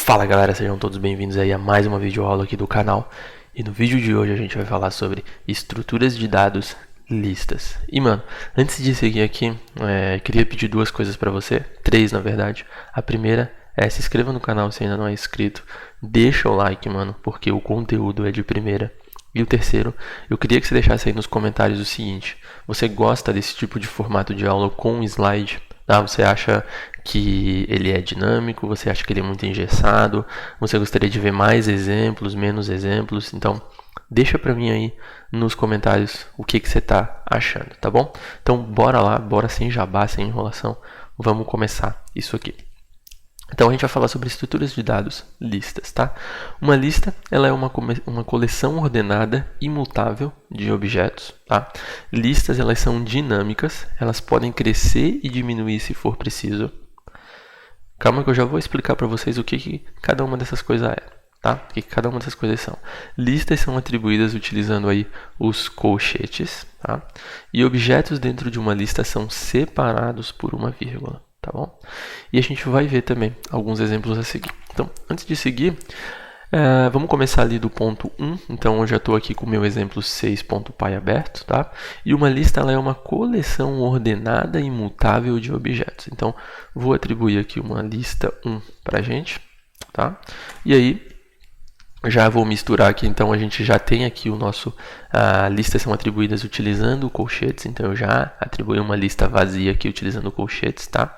Fala galera, sejam todos bem-vindos aí a mais uma videoaula aqui do canal. E no vídeo de hoje a gente vai falar sobre estruturas de dados, listas. E mano, antes de seguir aqui, queria pedir duas coisas pra você, três na verdade. A primeira é se inscreva no canal se ainda não é inscrito, deixa o like mano, porque o conteúdo é de primeira. E o terceiro, eu queria que você deixasse aí nos comentários o seguinte: você gosta desse tipo de formato de aula com slide? Você acha que ele é dinâmico? Você acha que ele é muito engessado? Você gostaria de ver mais exemplos, menos exemplos? Então, deixa pra mim aí nos comentários o que você tá achando, tá bom? Então, bora lá, bora sem jabá, sem enrolação. Vamos começar isso aqui. Então a gente vai falar sobre estruturas de dados, listas, tá? Uma lista, ela é uma coleção ordenada imutável de objetos, tá? Listas, elas são dinâmicas, elas podem crescer e diminuir se for preciso. Calma que eu já vou explicar para vocês o que cada uma dessas coisas é, tá? O que cada uma dessas coisas são. Listas são atribuídas utilizando aí os colchetes, tá? E objetos dentro de uma lista são separados por uma vírgula. Tá bom? E a gente vai ver também alguns exemplos a seguir. Então, antes de seguir, vamos começar ali do ponto 1. Então, eu já estou aqui com o meu exemplo 6.py aberto, tá? E uma lista ela é uma coleção ordenada e imutável de objetos. Então, vou atribuir aqui uma lista 1 para a gente, tá? E aí, já vou misturar aqui, então a gente já tem aqui o nosso, listas são atribuídas utilizando colchetes, então eu já atribuí uma lista vazia aqui utilizando colchetes, tá?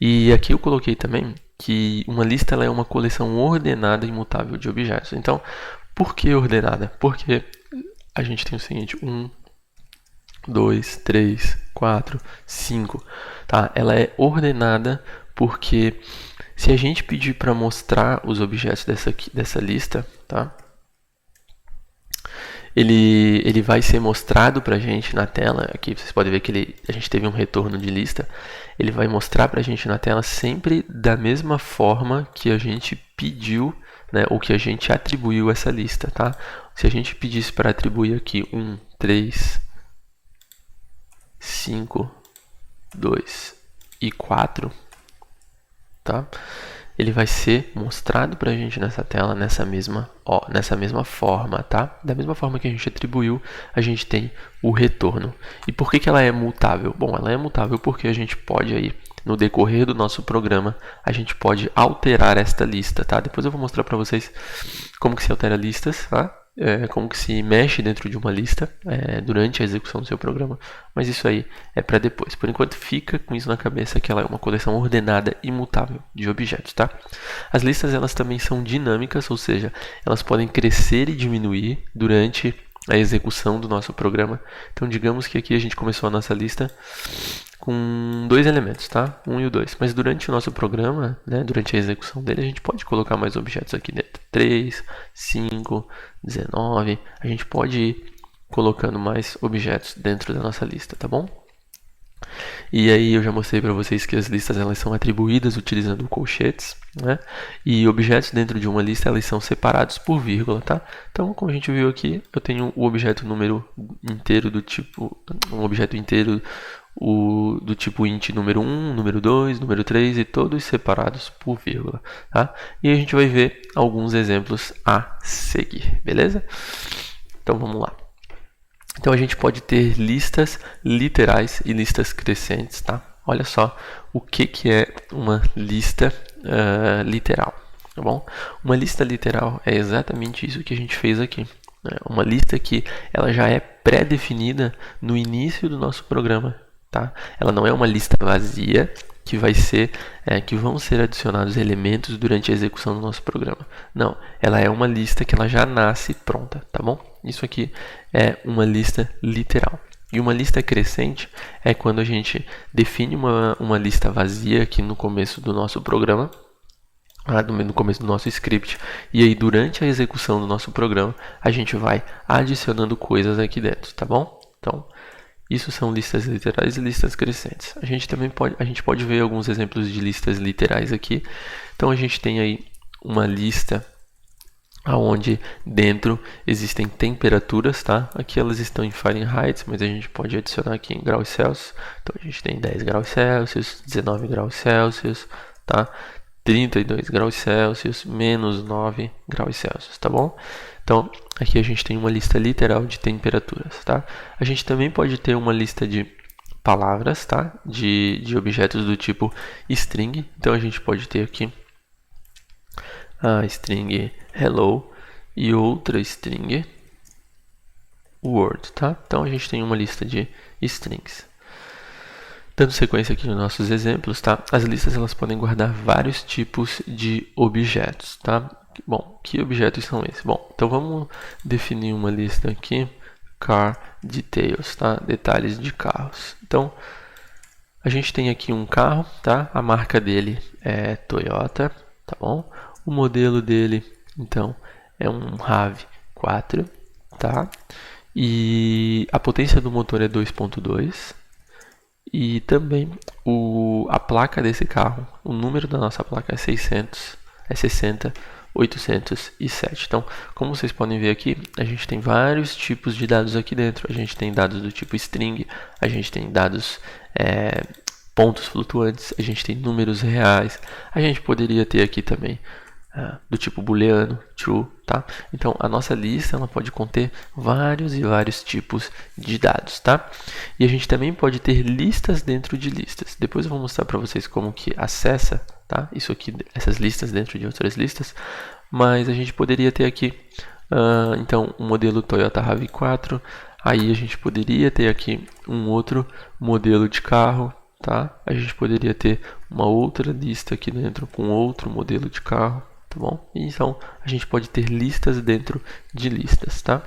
E aqui eu coloquei também que uma lista ela é uma coleção ordenada e imutável de objetos. Então, por que ordenada? Porque a gente tem o seguinte, 1, 2, 3, 4, 5, tá? Ela é ordenada porque se a gente pedir para mostrar os objetos dessa lista, tá? Ele vai ser mostrado para a gente na tela. Aqui vocês podem ver que a gente teve um retorno de lista. Ele vai mostrar para a gente na tela sempre da mesma forma que a gente pediu, né, ou que a gente atribuiu essa lista, tá? Se a gente pedisse para atribuir aqui 1, 3, 5, 2 e 4, tá? Ele vai ser mostrado para a gente nessa tela, nessa mesma forma, tá? Da mesma forma que a gente atribuiu, a gente tem o retorno. E por que ela é mutável? Bom, ela é mutável porque a gente pode aí, no decorrer do nosso programa, a gente pode alterar esta lista, tá? Depois eu vou mostrar para vocês como que se altera listas, tá? Como que se mexe dentro de uma lista durante a execução do seu programa, mas isso aí é para depois. Por enquanto fica com isso na cabeça que ela é uma coleção ordenada e imutável de objetos, tá? As listas elas também são dinâmicas, ou seja, elas podem crescer e diminuir durante a execução do nosso programa. Então digamos que aqui a gente começou a nossa lista com dois elementos, tá? 1 e o 2. Mas durante o nosso programa, né, durante a execução dele, a gente pode colocar mais objetos aqui dentro. 3, 5, 19. A gente pode ir colocando mais objetos dentro da nossa lista, tá bom? E aí eu já mostrei para vocês que as listas elas são atribuídas utilizando colchetes, né? E objetos dentro de uma lista elas são separados por vírgula, tá? Então, como a gente viu aqui, eu tenho o objeto número inteiro do tipo, um objeto inteiro do tipo int número 1, número 2, número 3 e todos separados por vírgula, tá? E a gente vai ver alguns exemplos a seguir, beleza? Então vamos lá. Então a gente pode ter listas literais e listas crescentes, tá? Olha só o que é uma lista literal, tá bom? Uma lista literal é exatamente isso que a gente fez aqui. Uma lista que ela já é pré-definida no início do nosso programa, tá? Ela não é uma lista vazia que que vão ser adicionados elementos durante a execução do nosso programa. Não, ela é uma lista que ela já nasce pronta, tá bom? Isso aqui é uma lista literal. E uma lista crescente é quando a gente define uma lista vazia aqui no começo do nosso programa, no começo do nosso script, e aí durante a execução do nosso programa a gente vai adicionando coisas aqui dentro, tá bom? Então, isso são listas literais e listas crescentes. A gente pode ver alguns exemplos de listas literais aqui. Então a gente tem aí uma lista onde dentro existem temperaturas, tá? Aqui elas estão em Fahrenheit, mas a gente pode adicionar aqui em graus Celsius. Então a gente tem 10 graus Celsius, 19 graus Celsius, tá? 32 graus Celsius, menos 9 graus Celsius, tá bom? Então, aqui a gente tem uma lista literal de temperaturas, tá? A gente também pode ter uma lista de palavras, tá? De objetos do tipo string. Então, a gente pode ter aqui a string hello e outra string word, tá? Então, a gente tem uma lista de strings. Dando sequência aqui nos nossos exemplos, tá? As listas elas podem guardar vários tipos de objetos, tá? Bom, que objetos são esses? Bom, então vamos definir uma lista aqui, car details, tá? Detalhes de carros. Então, a gente tem aqui um carro, tá? A marca dele é Toyota, tá bom? O modelo dele, então, é um RAV4, tá? E a potência do motor é 2.2. E também a placa desse carro, o número da nossa placa é 60.807. Então, como vocês podem ver aqui, a gente tem vários tipos de dados aqui dentro. A gente tem dados do tipo string, a gente tem dados pontos flutuantes, a gente tem números reais. A gente poderia ter aqui também do tipo booleano, true, tá? Então, a nossa lista ela pode conter vários e vários tipos de dados, tá? E a gente também pode ter listas dentro de listas. Depois eu vou mostrar para vocês como que acessa, tá? Isso aqui, essas listas dentro de outras listas. Mas a gente poderia ter aqui, então, um modelo Toyota RAV4. Aí a gente poderia ter aqui um outro modelo de carro, tá? A gente poderia ter uma outra lista aqui dentro com outro modelo de carro. Tá bom? Então, a gente pode ter listas dentro de listas, tá?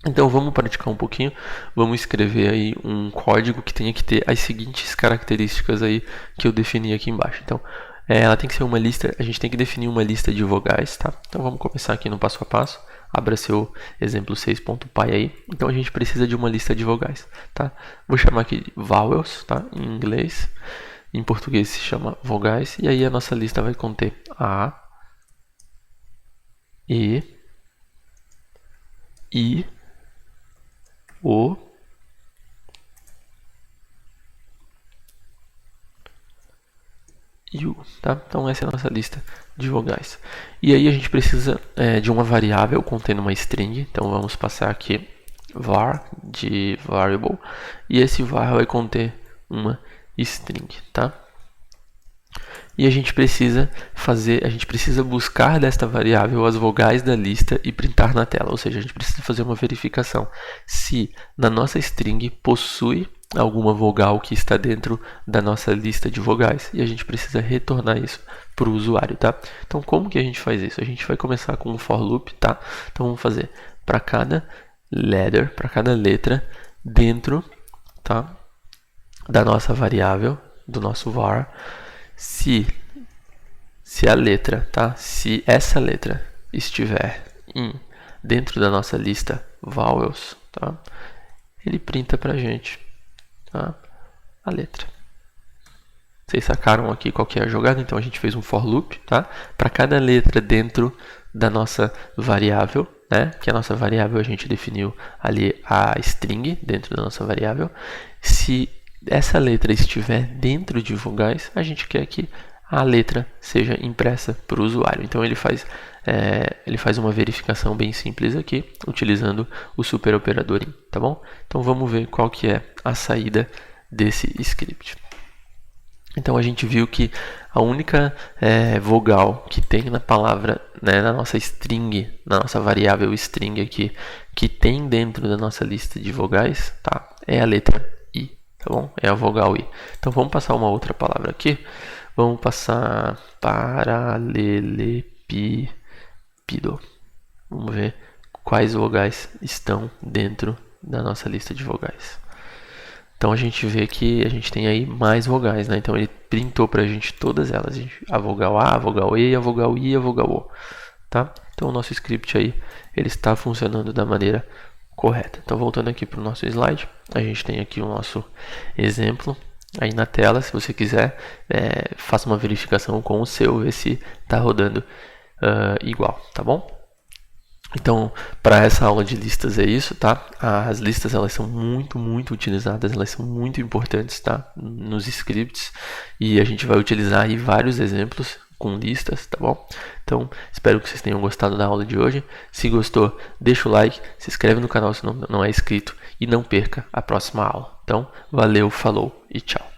Então, vamos praticar um pouquinho. Vamos escrever aí um código que tenha que ter as seguintes características aí que eu defini aqui embaixo. Então, ela tem que ser uma lista, a gente tem que definir uma lista de vogais, tá? Então, vamos começar aqui no passo a passo. Abra seu exemplo 6.py aí. Então, a gente precisa de uma lista de vogais, tá? Vou chamar aqui de vowels, tá? Em inglês. Em português se chama vogais. E aí, a nossa lista vai conter A, E, I, O, e U, tá? Então essa é a nossa lista de vogais. E aí a gente precisa de uma variável contendo uma string. Então vamos passar aqui var de variable e esse var vai conter uma string, tá? E a gente precisa buscar desta variável as vogais da lista e printar na tela. Ou seja, a gente precisa fazer uma verificação se na nossa string possui alguma vogal que está dentro da nossa lista de vogais. E a gente precisa retornar isso para o usuário, tá? Então, como que a gente faz isso? A gente vai começar com um for loop, tá? Então, vamos fazer para cada letra dentro, tá? Da nossa variável, do nosso var. Se a letra, tá? Se essa letra estiver dentro da nossa lista vowels, tá? Ele printa pra gente, tá? A letra. Vocês sacaram aqui qual que é a jogada? Então a gente fez um for loop, tá? Para cada letra dentro da nossa variável, né? Que a nossa variável a gente definiu ali a string dentro da nossa variável. Se essa letra estiver dentro de vogais, a gente quer que a letra seja impressa para o usuário. Então ele faz uma verificação bem simples aqui, utilizando o superoperador in, tá bom? Então vamos ver qual que é a saída desse script. Então a gente viu que a única vogal que tem na palavra, né, na nossa string, na nossa variável string aqui, que tem dentro da nossa lista de vogais, tá? É a letra I, tá bom? É a vogal I. Então vamos passar uma outra palavra aqui. Vamos passar paralelepípedo. Vamos ver quais vogais estão dentro da nossa lista de vogais. Então a gente vê que a gente tem aí mais vogais, né? Então ele printou pra gente todas elas. A vogal A, a vogal E, a vogal I e a vogal O. Tá? Então o nosso script aí, ele está funcionando da maneira correta. Então voltando aqui para o nosso slide, a gente tem aqui o nosso exemplo. Aí na tela, se você quiser, faça uma verificação com o seu, ver se está rodando igual, tá bom? Então, para essa aula de listas é isso, tá? As listas, elas são muito utilizadas, elas são muito importantes, tá? Nos scripts, e a gente vai utilizar aí vários exemplos com listas, tá bom? Então, espero que vocês tenham gostado da aula de hoje. Se gostou, deixa o like, se inscreve no canal se não é inscrito e não perca a próxima aula. Então, valeu, falou e tchau.